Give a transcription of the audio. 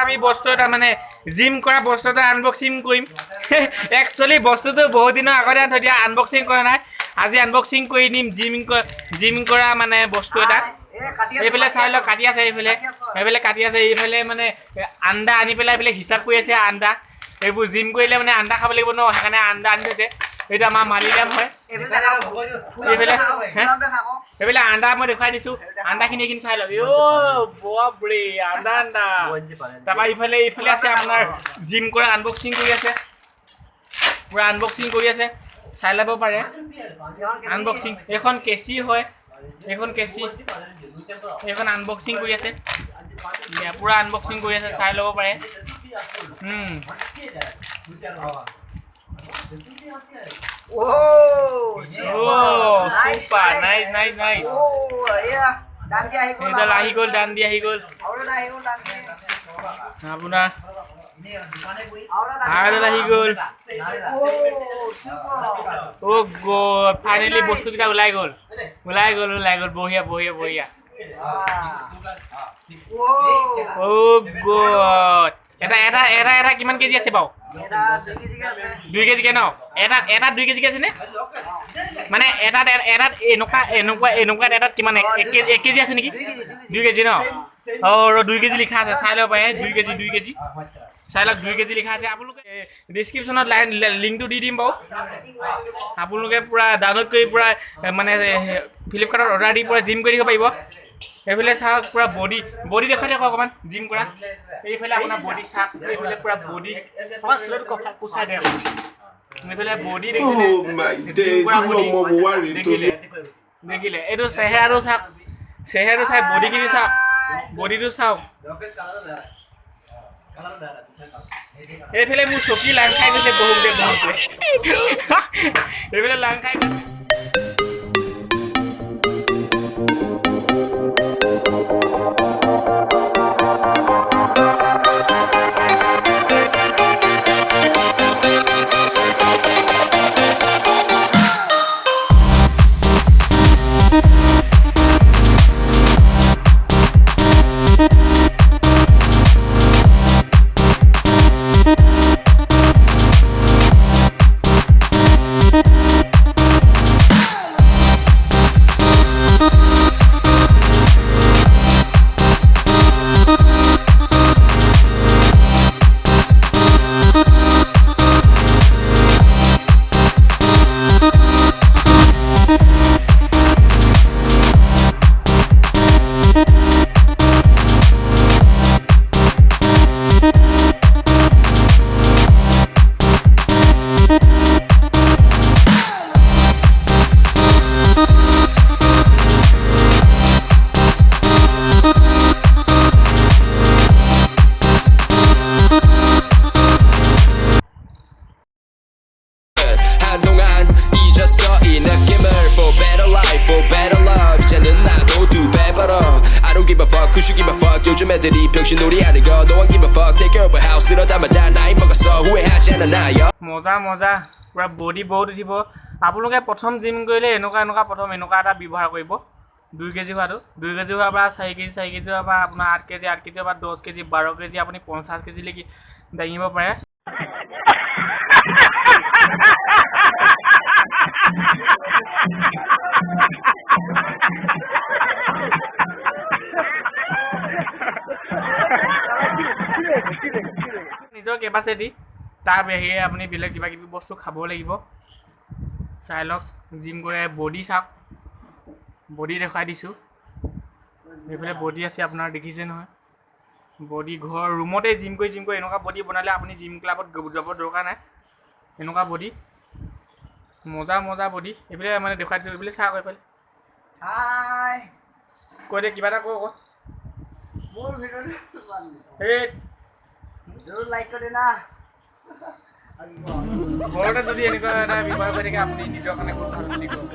আমি বস্তু এটা মানে জিম কৰা বস্তু এটা আনবক্সিং কৰিম একচুয়ালি বস্তুটো বহুত দিনৰ আগতে থৈ দিয়া আনবক্সিং কৰা নাই আজি আনবক্সিং কৰি নিম জিম কৰা মানে বস্তু এটা এইফালে চাই লওক কাটি আছে এইফালে কাটি আছে এইফালে মানে আন্ডা আনি পেলাই এইফালে হিচাপ কৰি আছে আন্ডা এইবোৰ জিম কৰিলে মানে আন্ডা খাব লাগিব ন সেইকাৰণে আন্ডা আনি থৈছে এইটো আমাৰ মালিকাম হয় এইফালে আন্ডা মই দেখাই দিছোঁ আন্ডাখিনি চাই লওক বাপৰে আন্ডা তাৰপৰা ইফালে আছে আপোনাৰ জিম কৰা আনবক্সিং কৰি আছে পুৰা আনবক্সিং কৰি আছে চাই ল'ব পাৰে আনবক্সিং এখন কেচি হয় এখন কেচি এখন আনবক্সিং কৰি আছে পুৰা আনবক্সিং কৰি আছে চাই ল'ব পাৰে super nice এইডাল আহি গ'ল দান দি আহি গ'ল আপোনাৰ আৰু আহি গ'ল ফাইনেলি বস্তুকেইটা ওলাই গ'ল বঢ়িয়া গড এটা কিমান কেজি আছে বাৰু 2 কেজিকে ন এটা 2 কেজিকে আছে নে মানে এটাত এনেকুৱা এটাত কিমান 1 কেজি আছে নেকি 2 কেজি ন 2 কেজি লিখা আছে চাই ল'ব পাৰে 2 কেজি চাই লওক 2 কেজি লিখা আছে আপোনালোকে ডিছক্ৰিপশ্যনত লিংকটো দি দিম বাৰু আপোনালোকে পুৰা ডাউনলোড কৰি পুৰা মানে ফ্লিপকাৰ্টত অৰ্ডাৰ দি পুৰা জিম কৰি দিব পাৰিব এইফালে চাওক পুৰা বডি দেখাই দিয়ক অকণমান জিম কৰা এইফালে আপোনাৰ বডি চাওক এইফালে পুৰা বডি অকণমান শ্লোত কুচাই দিয়ক এইফালে বডি দেখিলে এইটো চেহেৰাটো চাওক চাই বডিখিনি চাওক বডিটো চাওক এইফালে মোৰ চকী লাং খাই গৈছে বহুতে এইফালে লাং খাই গৈছে 요즘 애들이 병신놀이 하는 거 No one give a fuck Take care of a house 이러다마다 나이 먹었어 후회하지 않아 나요 মজা পুৰা বডি বহুত উঠিব আপোনালোকে প্ৰথম জিম কৰিলে এনেকুৱা প্ৰথম এনেকুৱা এটা ব্যৱহাৰ কৰিব 2 কেজি হোৱাটো 2 কেজি হোৱাৰ পৰা 4 কেজি হোৱাৰ পৰা আপোনাৰ 8 কেজি হোৱাৰ পৰা 10 কেজি 12 কেজি আপুনি 50 কেজি লৈকে দাঙিব পাৰে নিজৰ কেপাচিটি তাৰ বাহিৰে আপুনি বেলেগ কিবা কিবি বস্তু খাব লাগিব চাই লওক জিম কৰে বডি চাওক বডি দেখাই দিছোঁ এইফালে বডি আছে আপোনাৰ দেখিছে নহয় বডি ঘৰ ৰুমতে জিম কৰি এনেকুৱা বডি বনালে আপুনি জিম ক্লাবত যাব দৰকাৰ নাই এনেকুৱা বডি মজা বডি এইফালে মানে দেখাই দিছোঁ এইফালে চাওক এইফালে হাই কৈ দে কিবা এটা কওক মোৰ ভিডিঅ'টো এই জৰুৰ লাইক কৰি না ঘৰতে যদি এনেকুৱা এটা ব্যৱহাৰ কৰি থাকে আপুনি নিজৰ কাৰণে বহুত ভাল বুলি কয়